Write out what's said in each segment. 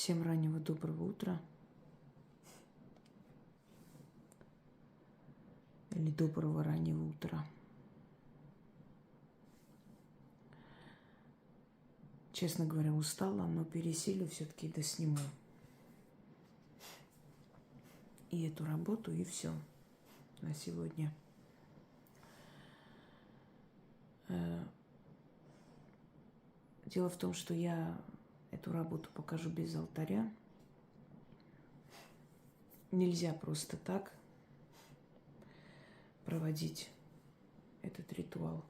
Всем раннего доброго утра. Или доброго раннего утра. Честно говоря, устала, но пересилю все-таки досниму. И эту работу, и все на сегодня. Дело в том, что я эту работу покажу без алтаря. Нельзя просто так проводить этот ритуал.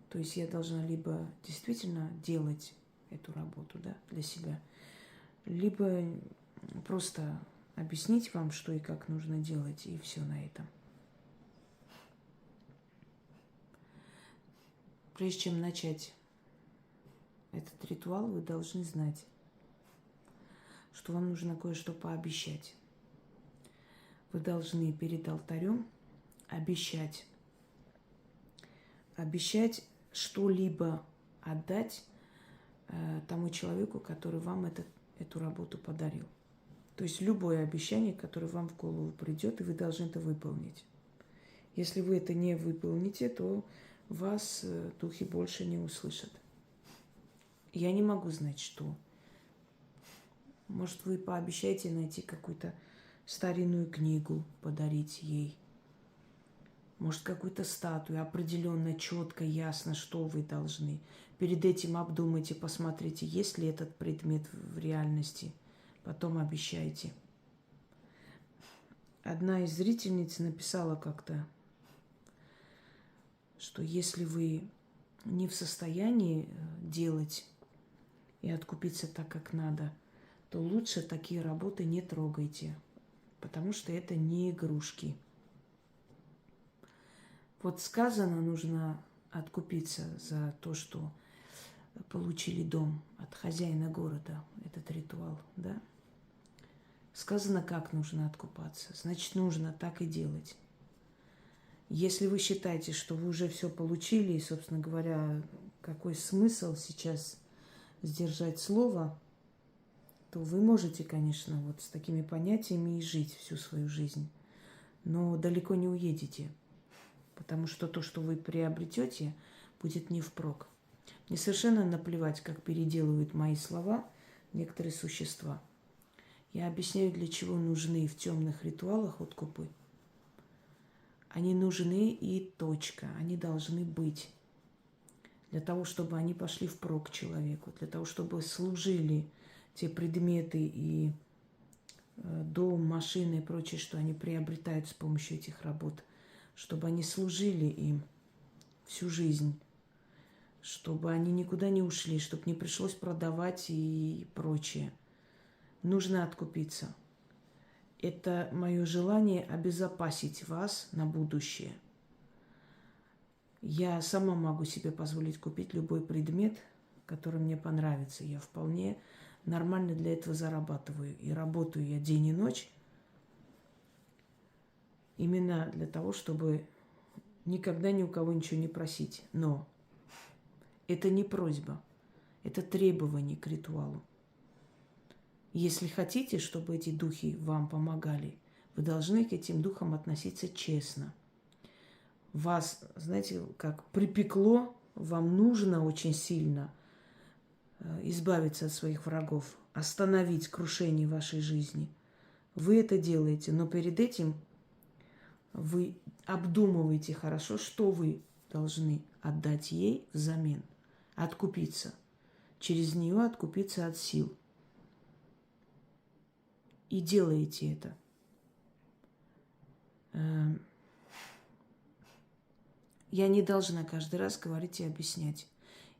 То есть я должна либо действительно делать эту работу, да, для себя, либо просто объяснить вам, что и как нужно делать, и все на этом. Прежде чем начать этот ритуал, вы должны знать, что вам нужно кое-что пообещать. Вы должны перед алтарем обещать что-либо отдать тому человеку, который вам эту работу подарил. То есть любое обещание, которое вам в голову придет, и вы должны это выполнить. Если вы это не выполните, то вас духи больше не услышат. Я не могу знать, что. Может, вы пообещаете найти какую-то старинную книгу, подарить ей. Может, какую-то статую, определенно, четко, ясно, что вы должны. Перед этим обдумайте, посмотрите, есть ли этот предмет в реальности. Потом обещайте. Одна из зрительниц написала как-то, что если вы не в состоянии делать и откупиться так, как надо, то лучше такие работы не трогайте, потому что это не игрушки. Вот сказано, нужно откупиться за то, что получили дом от хозяина города, этот ритуал, да? Сказано, как нужно откупаться, значит, нужно так и делать. Если вы считаете, что вы уже все получили, и, собственно говоря, какой смысл сейчас сдержать слово, то вы можете, конечно, вот с такими понятиями и жить всю свою жизнь, но далеко не уедете, потому что то, что вы приобретете, будет не впрок. Мне совершенно наплевать, как переделывают мои слова некоторые существа. Я объясняю, для чего нужны в темных ритуалах откупы. Они нужны и точка. Они должны быть. Для того, чтобы они пошли впрок человеку. Для того, чтобы служили те предметы и дом, машины и прочее, что они приобретают с помощью этих работ. Чтобы они служили им всю жизнь. Чтобы они никуда не ушли. Чтобы не пришлось продавать и прочее. Нужно откупиться. Это мое желание обезопасить вас на будущее. Я сама могу себе позволить купить любой предмет, который мне понравится. Я вполне нормально для этого зарабатываю. И работаю я день и ночь именно для того, чтобы никогда ни у кого ничего не просить. Но это не просьба, это требование к ритуалу. Если хотите, чтобы эти духи вам помогали, вы должны к этим духам относиться честно. Вас, знаете, как припекло, вам нужно очень сильно избавиться от своих врагов, остановить крушение вашей жизни. Вы это делаете, но перед этим вы обдумываете хорошо, что вы должны отдать ей взамен, откупиться, через нее откупиться от сил. И делаете это. Я не должна каждый раз говорить и объяснять.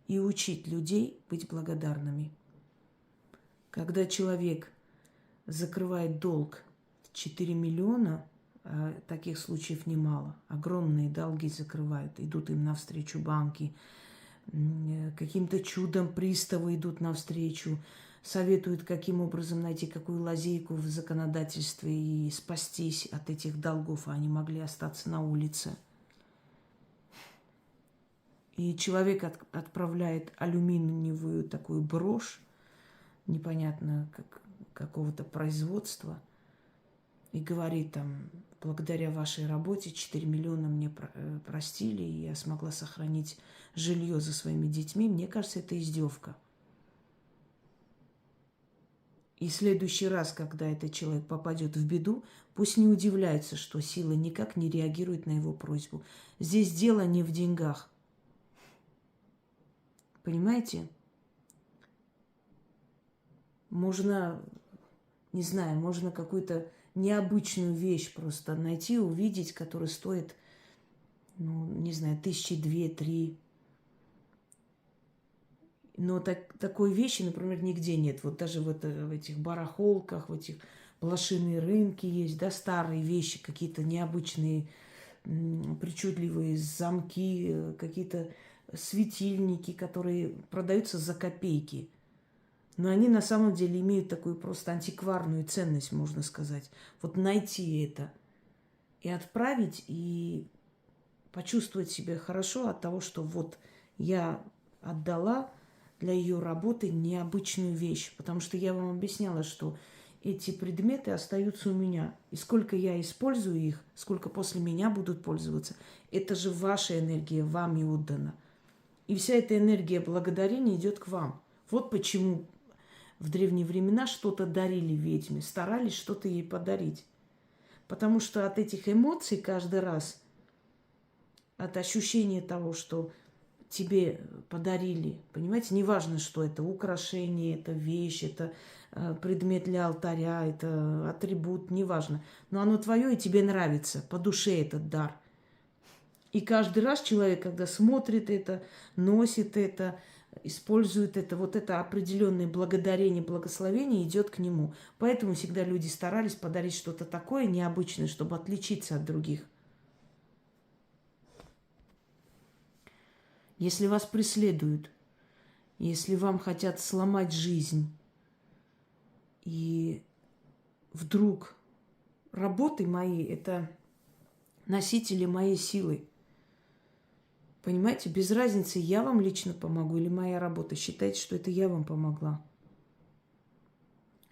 И учить людей быть благодарными. Когда человек закрывает долг 4 миллиона, таких случаев немало, огромные долги закрывают, идут им навстречу банки, каким-то чудом приставы идут навстречу, советуют, каким образом найти какую лазейку в законодательстве и спастись от этих долгов, а они могли остаться на улице. И человек отправляет алюминиевую такую брошь, непонятно какого-то производства и говорит там, благодаря вашей работе 4 миллиона мне простили, и я смогла сохранить жилье за своими детьми, мне кажется, это издевка. И в следующий раз, когда этот человек попадет в беду, пусть не удивляется, что сила никак не реагирует на его просьбу. Здесь дело не в деньгах. Понимаете? Можно, не знаю, можно какую-то необычную вещь просто найти, увидеть, которая стоит, ну, не знаю, 1000, 2, 3. Но такой вещи, например, нигде нет. Вот даже в этих барахолках, в этих блошиные рынки есть, да, старые вещи, какие-то необычные, причудливые замки, какие-то светильники, которые продаются за копейки. Но они на самом деле имеют такую просто антикварную ценность, можно сказать. Вот найти это и отправить, и почувствовать себя хорошо от того, что вот я отдала для ее работы необычную вещь. Потому что я вам объясняла, что эти предметы остаются у меня. И сколько я использую их, сколько после меня будут пользоваться, это же ваша энергия, вам и отдана. И вся эта энергия благодарения идет к вам. Вот почему в древние времена что-то дарили ведьме, старались что-то ей подарить. Потому что от этих эмоций каждый раз, от ощущения того, что тебе подарили, понимаете, неважно, что это украшение, это вещь, это предмет для алтаря, это атрибут, неважно. Но оно твое, и тебе нравится, по душе этот дар. И каждый раз человек, когда смотрит это, носит это, использует это, вот это определенное благодарение, благословение идет к нему. Поэтому всегда люди старались подарить что-то такое необычное, чтобы отличиться от других. Если вас преследуют, если вам хотят сломать жизнь, и вдруг работы мои – это носители моей силы. Понимаете, без разницы, я вам лично помогу или моя работа. Считайте, что это я вам помогла.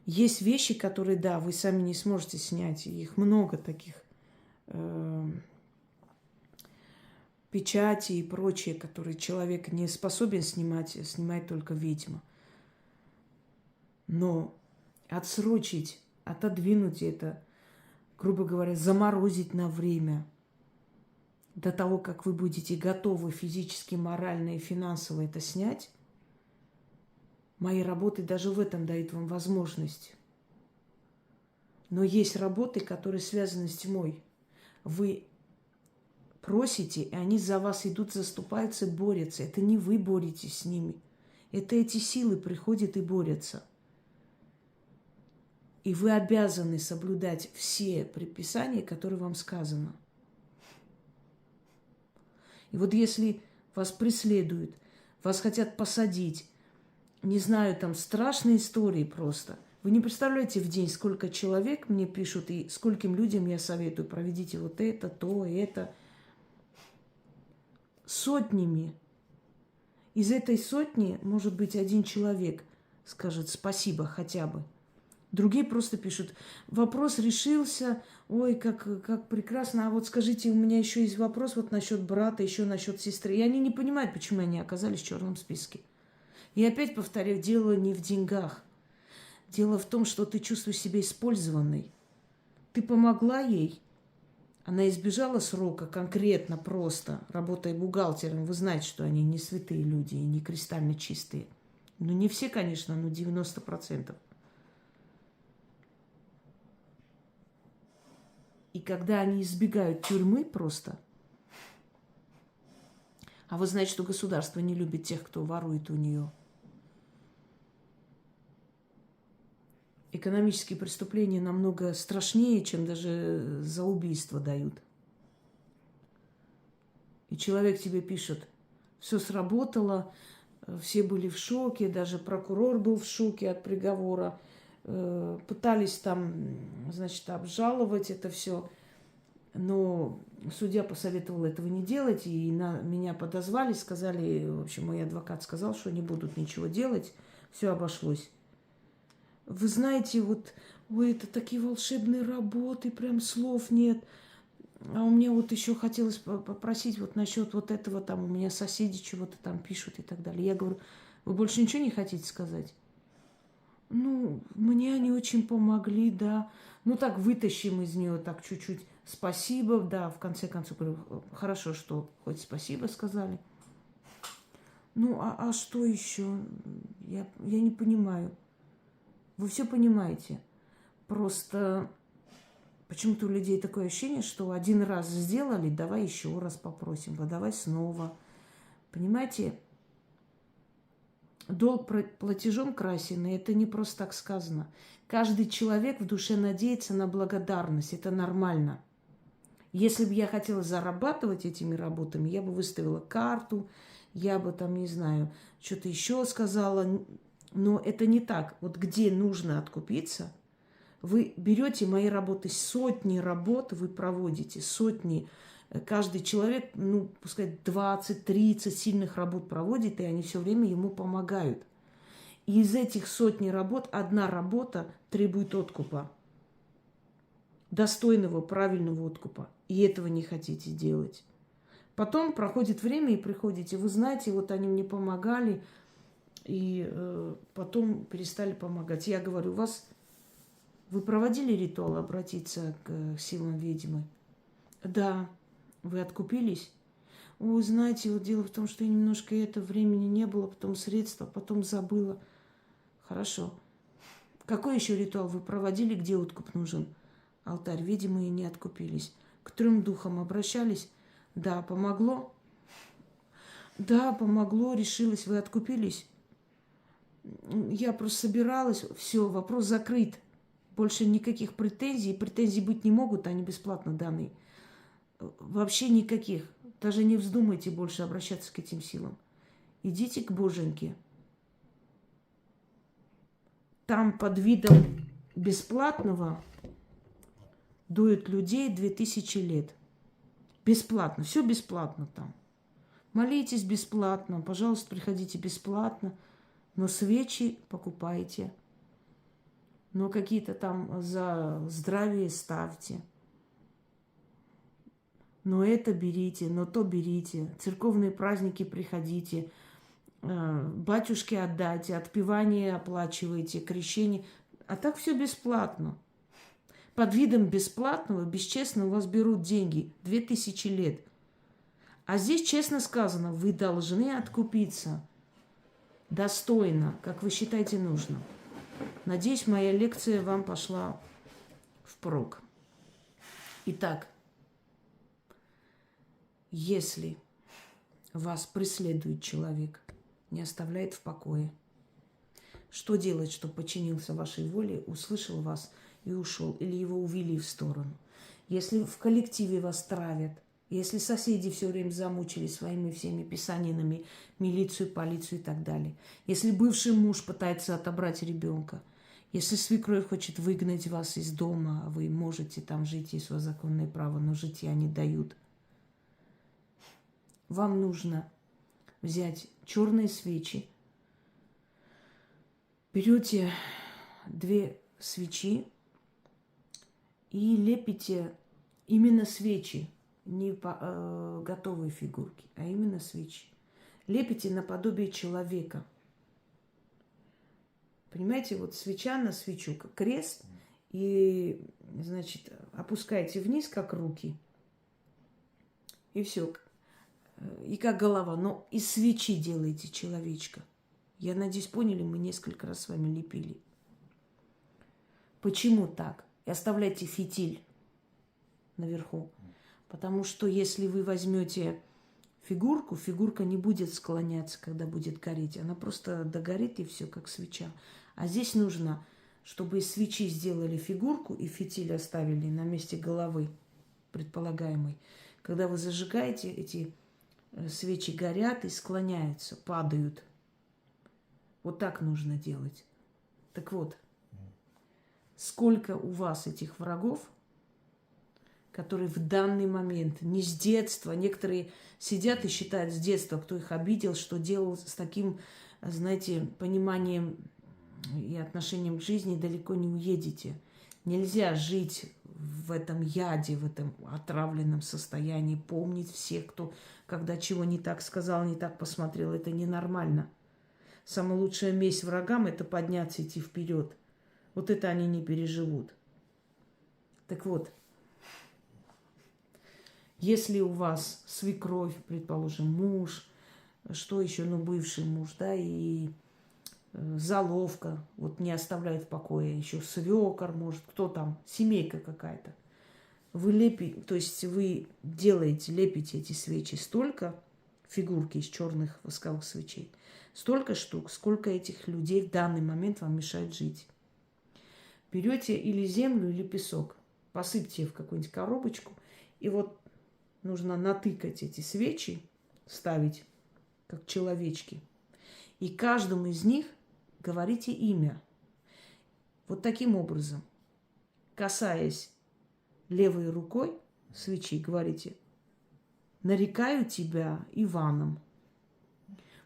Есть вещи, которые, да, вы сами не сможете снять. Их много таких. Печати и прочее, которые человек не способен снимать, снимает только ведьма. Но отсрочить, отодвинуть это, грубо говоря, заморозить на время, до того, как вы будете готовы физически, морально и финансово это снять, мои работы даже в этом дают вам возможность. Но есть работы, которые связаны с тьмой. Вы просите, и они за вас идут, заступаются, борются. Это не вы боретесь с ними. Это эти силы приходят и борются. И вы обязаны соблюдать все предписания, которые вам сказано. И вот если вас преследуют, вас хотят посадить, не знаю, там страшные истории просто. Вы не представляете в день, сколько человек мне пишут и скольким людям я советую, проведите вот это, то, это. Сотнями. Из этой сотни, может быть, один человек скажет спасибо хотя бы. Другие просто пишут, вопрос решился, ой, как прекрасно, а вот скажите, у меня еще есть вопрос вот насчет брата, еще насчет сестры. И они не понимают, почему они оказались в черном списке. И опять повторяю, дело не в деньгах. Дело в том, что ты чувствуешь себя использованной. Ты помогла ей, она избежала срока конкретно, просто, работая бухгалтером. Вы знаете, что они не святые люди и не кристально чистые. Ну, не все, конечно, но 90%. И когда они избегают тюрьмы просто, а вы знаете, что государство не любит тех, кто ворует у нее. Экономические преступления намного страшнее, чем даже за убийство дают. И человек тебе пишет, все сработало, все были в шоке, даже прокурор был в шоке от приговора. Пытались там, значит, обжаловать это все, но судья посоветовал этого не делать, и меня подозвали, сказали, в общем, мой адвокат сказал, что не будут ничего делать, все обошлось. Вы знаете, вот, ой, это такие волшебные работы, прям слов нет. А у меня вот еще хотелось попросить вот насчет вот этого, там у меня соседи чего-то там пишут и так далее. Я говорю, вы больше ничего не хотите сказать? Ну, мне они очень помогли, да. Ну, так вытащим из нее так чуть-чуть. Спасибо, да, в конце концов, говорю, хорошо, что хоть спасибо сказали. Ну, а что еще? Я не понимаю. Вы все понимаете. Просто почему-то у людей такое ощущение, что один раз сделали, давай еще раз попросим, давай снова. Понимаете, долг платежом красен, и это не просто так сказано. Каждый человек в душе надеется на благодарность, это нормально. Если бы я хотела зарабатывать этими работами, я бы выставила карту, я бы там, не знаю, что-то еще сказала. Но это не так. Вот где нужно откупиться, вы берете мои работы, сотни работ вы проводите, сотни. Каждый человек, ну, пускай 20-30 сильных работ проводит, и они все время ему помогают. И из этих сотни работ одна работа требует откупа. Достойного, правильного откупа. И этого не хотите делать. Потом проходит время и приходите. Вы знаете, вот они мне помогали, и потом перестали помогать. Я говорю, вы проводили ритуал обратиться к силам ведьмы? Да. Вы откупились? Ой, знаете, вот дело в том, что я немножко времени не было, потом средства, потом забыла. Хорошо. Какой еще ритуал вы проводили, где откуп нужен? Алтарь, видимо, и не откупились. К 3 духам обращались? Да, помогло? Да, помогло, решилась. Вы откупились? Я просто собиралась. Все, вопрос закрыт. Больше никаких претензий. Претензий быть не могут, они бесплатно даны. Вообще никаких. Даже не вздумайте больше обращаться к этим силам. Идите к Боженьке. Там под видом бесплатного дуют людей 2000 лет. Бесплатно. Все бесплатно там. Молитесь бесплатно. Пожалуйста, приходите бесплатно. Но свечи покупайте. Но какие-то там за здравие ставьте. Но это берите, но то берите. Церковные праздники приходите. Батюшке отдайте, отпевание оплачивайте, крещение. А так все бесплатно. Под видом бесплатного, бесчестно у вас берут деньги. 2000 лет. А здесь честно сказано, вы должны откупиться. Достойно, как вы считаете нужно. Надеюсь, моя лекция вам пошла впрок. Итак, если вас преследует человек, не оставляет в покое, что делать, чтобы подчинился вашей воле, услышал вас и ушел, или его увели в сторону? Если в коллективе вас травят, если соседи все время замучили своими всеми писанинами, милицию, полицию и так далее, если бывший муж пытается отобрать ребенка, если свекровь хочет выгнать вас из дома, а вы можете там жить, есть у вас законное право, но житья не дают, вам нужно взять черные свечи. Берете 2 свечи и лепите именно свечи, не готовые фигурки, а именно свечи. Лепите наподобие человека. Понимаете, вот свеча на свечу, как крест, и, значит, опускаете вниз, как руки, и все. И как голова, но из свечи делаете человечка. Я надеюсь, поняли, мы несколько раз с вами лепили. Почему так? И оставляйте фитиль наверху. Потому что если вы возьмете фигурку, фигурка не будет склоняться, когда будет гореть. Она просто догорит и все, как свеча. А здесь нужно, чтобы из свечи сделали фигурку и фитиль оставили на месте головы предполагаемой. Когда вы зажигаете, эти свечи горят и склоняются, падают. Вот так нужно делать. Так вот, сколько у вас этих врагов, которые в данный момент, не с детства, некоторые сидят и считают с детства, кто их обидел, что делал с таким, знаете, пониманием и отношением к жизни далеко не уедете. Нельзя жить в этом яде, в этом отравленном состоянии, помнить всех, кто когда чего не так сказал, не так посмотрел. Это ненормально. Самая лучшая месть врагам – это подняться, идти вперед. Вот это они не переживут. Так вот, если у вас свекровь, предположим, муж, что еще, ну, бывший муж, да, и заловка, вот не оставляет в покое, еще свекор, может, кто там, семейка какая-то. Вы лепите, то есть вы делаете, лепите эти свечи столько, фигурки из черных восковых свечей, столько штук, сколько этих людей в данный момент вам мешает жить. Берете или землю, или песок, посыпьте в какую-нибудь коробочку, и вот нужно натыкать эти свечи, ставить как человечки, и каждому из них говорите имя. Вот таким образом, касаясь левой рукой свечи, говорите: нарекаю тебя Иваном.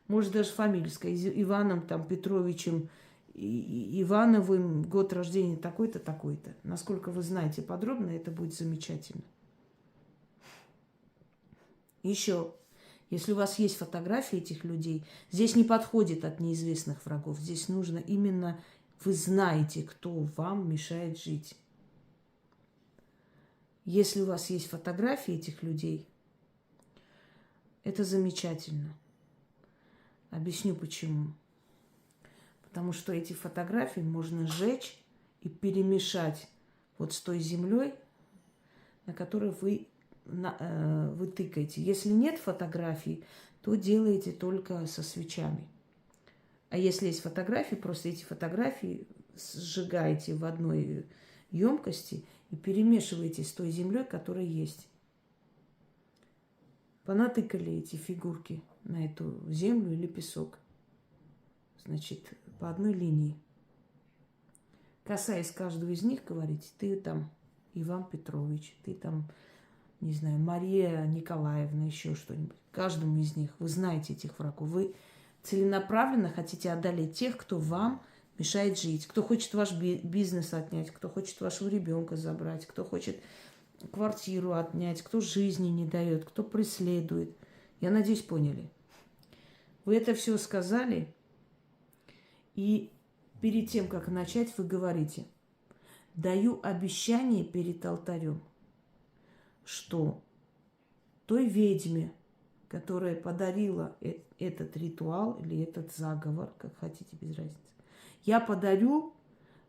Может, даже фамилию сказать, Иваном там, Петровичем, Ивановым, год рождения такой-то, такой-то. Насколько вы знаете подробно, это будет замечательно. Еще, если у вас есть фотографии этих людей, здесь не подходит от неизвестных врагов. Здесь нужно именно, вы знаете, кто вам мешает жить. Если у вас есть фотографии этих людей, это замечательно. Объясню почему. Потому что эти фотографии можно сжечь и перемешать вот с той землей, на которой вы тыкаете. Если нет фотографий, то делаете только со свечами. А если есть фотографии, просто эти фотографии сжигаете в одной емкости и перемешиваете с той землей, которая есть. Понатыкали эти фигурки на эту землю или песок. Значит, по одной линии. Касаясь каждого из них, говорите: ты там Иван Петрович, ты там, не знаю, Мария Николаевна, еще что-нибудь. Каждому из них. Вы знаете этих врагов. Вы целенаправленно хотите одолеть тех, кто вам мешает жить, кто хочет ваш бизнес отнять, кто хочет вашего ребенка забрать, кто хочет квартиру отнять, кто жизни не дает, кто преследует. Я надеюсь, поняли. Вы это все сказали, и перед тем, как начать, вы говорите: даю обещание перед алтарем, что той ведьме, которая подарила этот ритуал или этот заговор, как хотите, без разницы, я подарю,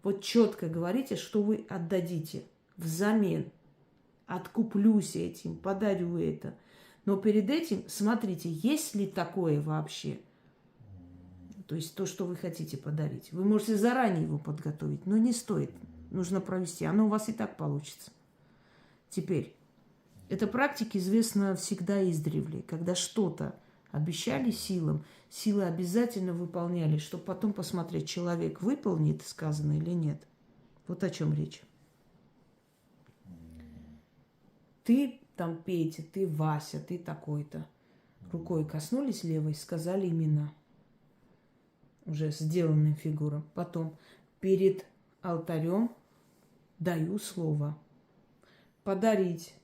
вот четко говорите, что вы отдадите взамен. Откуплюсь этим, подарю это. Но перед этим смотрите, есть ли такое вообще. То есть то, что вы хотите подарить. Вы можете заранее его подготовить, но не стоит. Нужно провести. Оно у вас и так получится. Теперь, эта практика известна всегда издревле. Когда что-то обещали силам, силы обязательно выполняли, чтобы потом посмотреть, человек выполнит сказанное или нет. Вот о чем речь. Ты там, Петя, ты Вася, ты такой-то. Рукой коснулись левой, сказали имена. Уже сделанным фигурам. Потом перед алтарем даю слово. Подарить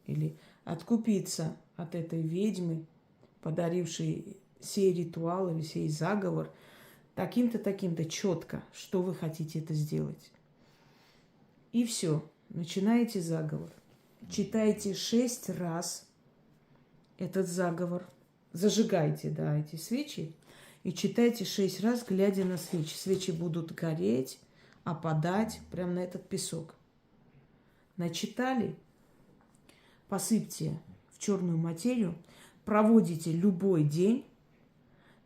или откупиться от этой ведьмы, подарившей сей ритуал или сей заговор, таким-то, таким-то, четко, что вы хотите это сделать. И все. Начинаете заговор. Читайте 6 раз этот заговор. Зажигайте, да, эти свечи. И читайте 6 раз, глядя на свечи. Свечи будут гореть, опадать прямо на этот песок. Начитали? Посыпьте в черную материю. Проводите любой день.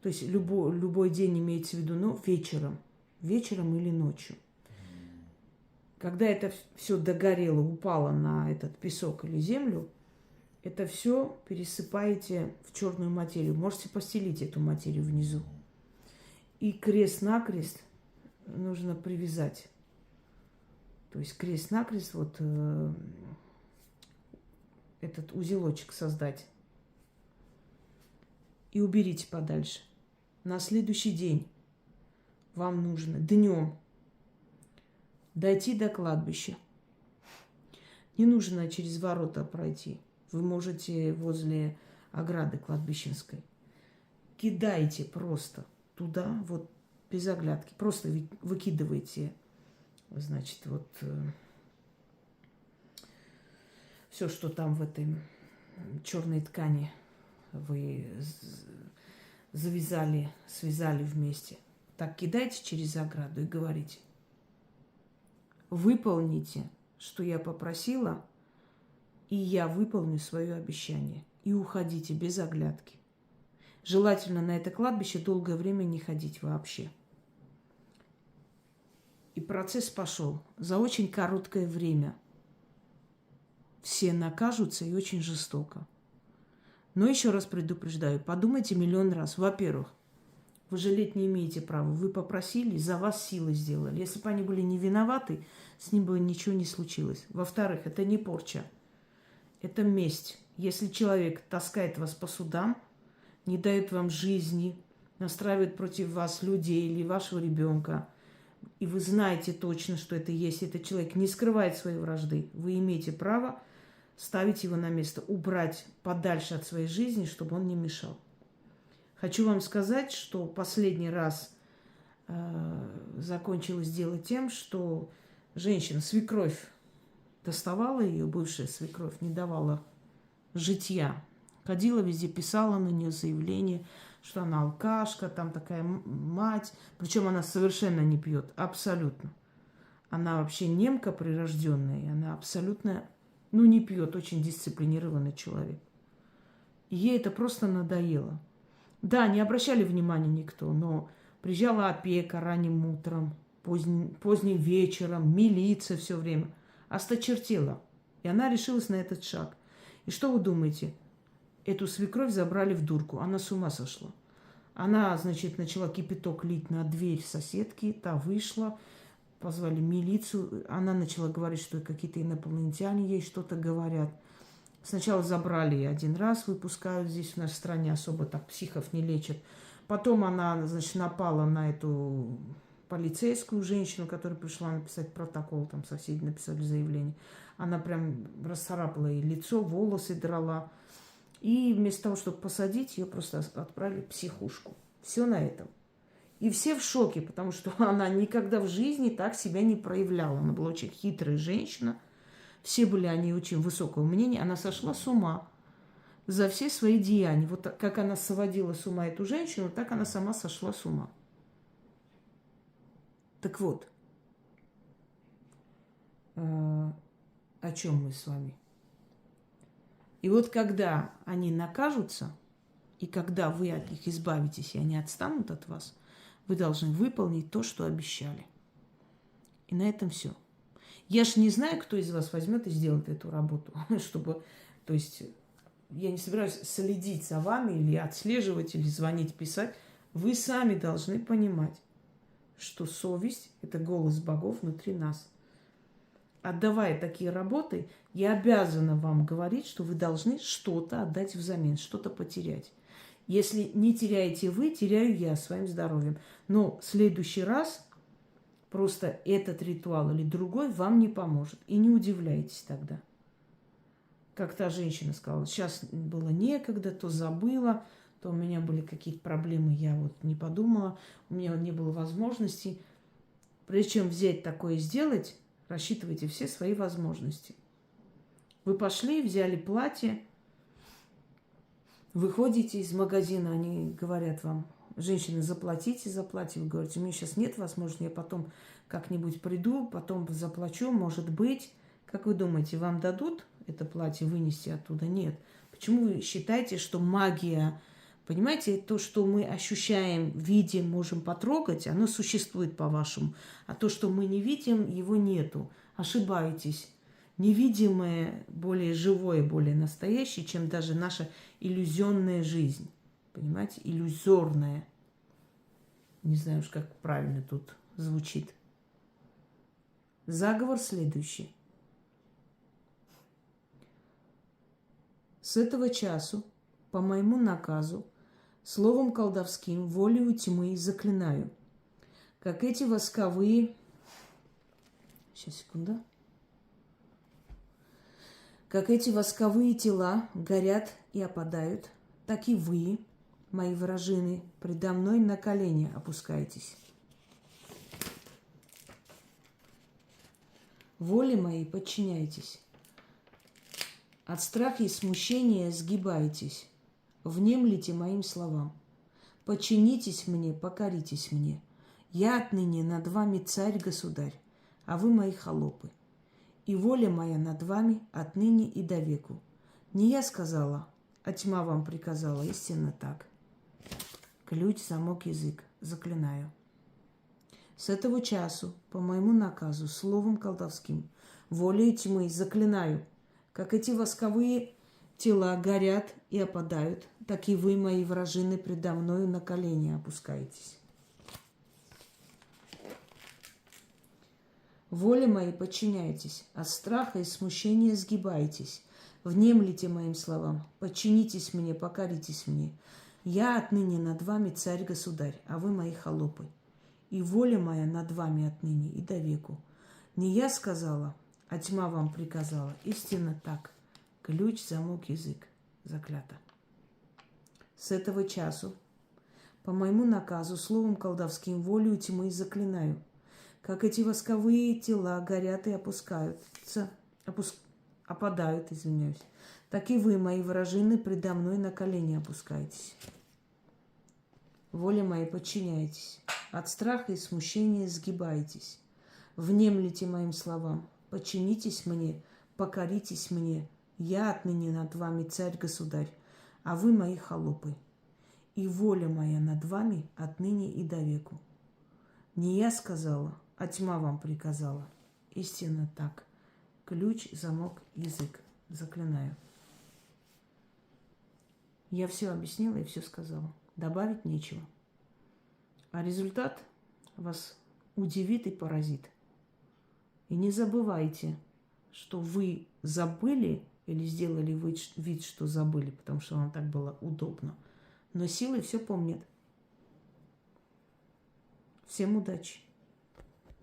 То есть любой день имеется в виду, ну, вечером. Вечером или ночью. Когда это все догорело, упало на этот песок или землю, это все пересыпаете в черную материю. Можете постелить эту материю внизу. И крест-накрест нужно привязать. То есть крест-накрест вот этот узелочек создать. И уберите подальше. На следующий день вам нужно днем дойти до кладбища. Не нужно через ворота пройти. Вы можете возле ограды кладбищенской. Кидайте просто туда, вот без оглядки. Просто выкидывайте, значит, вот все, что там в этой черной ткани вы завязали, связали вместе. Так кидайте через ограду и говорите: выполните, что я попросила, и я выполню свое обещание. И уходите без оглядки. Желательно на это кладбище долгое время не ходить вообще. И процесс пошел. За очень короткое время все накажутся и очень жестоко. Но еще раз предупреждаю, подумайте миллион раз. Во-первых, вы жалеть не имеете права. Вы попросили, за вас силы сделали. Если бы они были не виноваты, с ним бы ничего не случилось. Во-вторых, это не порча, это месть. Если человек таскает вас по судам, не дает вам жизни, настраивает против вас людей или вашего ребенка, и вы знаете точно, что это есть, этот человек не скрывает своей вражды, вы имеете право ставить его на место, убрать подальше от своей жизни, чтобы он не мешал. Хочу вам сказать, что последний раз закончилось дело тем, что женщина, свекровь, доставала ее, бывшая свекровь, не давала житья. Ходила везде, писала на нее заявление, что она алкашка, там такая мать. Причем она совершенно не пьет, абсолютно. Она вообще немка прирожденная, она абсолютно, не пьет, очень дисциплинированный человек. И ей это просто надоело. Да, не обращали внимания никто, но приезжала опека ранним утром, поздним вечером, милиция все время. Осточертела. И она решилась на этот шаг. И что вы думаете? Эту свекровь забрали в дурку. Она с ума сошла. Она, значит, начала кипяток лить на дверь соседки. Та вышла. Позвали милицию. Она начала говорить, что какие-то инопланетяне ей что-то говорят. Сначала забрали один раз, выпускают здесь в нашей стране, особо так психов не лечат. Потом она, значит, напала на эту полицейскую женщину, которая пришла написать протокол, там соседи написали заявление. Она прям расцарапала ей лицо, волосы драла. И вместо того, чтобы посадить, ее просто отправили в психушку. Все на этом. И все в шоке, потому что она никогда в жизни так себя не проявляла. Она была очень хитрая женщина. Все были о ней очень высокого мнения. Она сошла с ума за все свои деяния. Вот как она сводила с ума эту женщину, так она сама сошла с ума. Так вот, о чем мы с вами? И вот когда они накажутся, и когда вы от них избавитесь, и они отстанут от вас, вы должны выполнить то, что обещали. И на этом все. Я ж не знаю, кто из вас возьмет и сделает эту работу, чтобы, то есть, я не собираюсь следить за вами или отслеживать, или звонить, писать. Вы сами должны понимать, что совесть – это голос богов внутри нас. Отдавая такие работы, я обязана вам говорить, что вы должны что-то отдать взамен, что-то потерять. Если не теряете вы, теряю я своим здоровьем. Но в следующий раз просто этот ритуал или другой вам не поможет. И не удивляйтесь тогда. Как та женщина сказала, сейчас было некогда, то забыла, то у меня были какие-то проблемы, я вот не подумала, у меня не было возможности. Прежде чем взять такое и сделать, рассчитывайте все свои возможности. Вы пошли, взяли платье, выходите из магазина, они говорят вам, женщины, заплатите за платье. Вы говорите, у меня сейчас нет возможности, я потом как-нибудь приду, потом заплачу, может быть. Как вы думаете, вам дадут это платье вынести оттуда? Нет. Почему вы считаете, что магия, понимаете, то, что мы ощущаем, видим, можем потрогать, оно существует по-вашему. А то, что мы не видим, его нету. Ошибаетесь. Невидимое более живое, более настоящее, чем даже наша иллюзионная жизнь. Понимаете? Иллюзорная. Не знаю уж, как правильно тут звучит. Заговор следующий. С этого часу, по моему наказу, словом колдовским, волею тьмы заклинаю. Как эти восковые... Сейчас, секунду. Как эти восковые тела горят и опадают, так и вы, мои вражины, предо мной на колени опускаетесь. Воле моей подчиняйтесь. От страха и смущения сгибаетесь. Внемлите моим словам. Подчинитесь мне, покоритесь мне. Я отныне над вами царь-государь, а вы мои холопы. И воля моя над вами отныне и до веку. Не я сказала, а тьма вам приказала, истинно так. Ключ, замок, язык, заклинаю. С этого часу, по моему наказу, словом колдовским, волей тьмы заклинаю, как эти восковые тела горят и опадают, так и вы, мои вражины, предо мною на колени опускаетесь. Воле моей подчиняйтесь, от страха и смущения сгибаетесь. Внемлите моим словам, подчинитесь мне, покоритесь мне. Я отныне над вами царь-государь, а вы мои холопы. И воля моя над вами отныне и до веку. Не я сказала, а тьма вам приказала. Истинно так. Ключ, замок, язык. Заклято. С этого часу, по моему наказу, словом колдовским, волею тьмы заклинаю, как эти восковые тела горят и опадают, так и вы, мои вражины, предо мной на колени опускаетесь. Воле моей подчиняйтесь, от страха и смущения сгибаетесь. Внемлите моим словам, подчинитесь мне, покоритесь мне. Я отныне над вами царь-государь, а вы мои холопы. И воля моя над вами отныне и до веку. Не я сказала, а тьма вам приказала. Истинно так. Ключ, замок, язык. Заклинаю. Я все объяснила и все сказала. Добавить нечего. А результат вас удивит и поразит. И не забывайте, что вы забыли или сделали вид, что забыли, потому что вам так было удобно. Но силы все помнят. Всем удачи!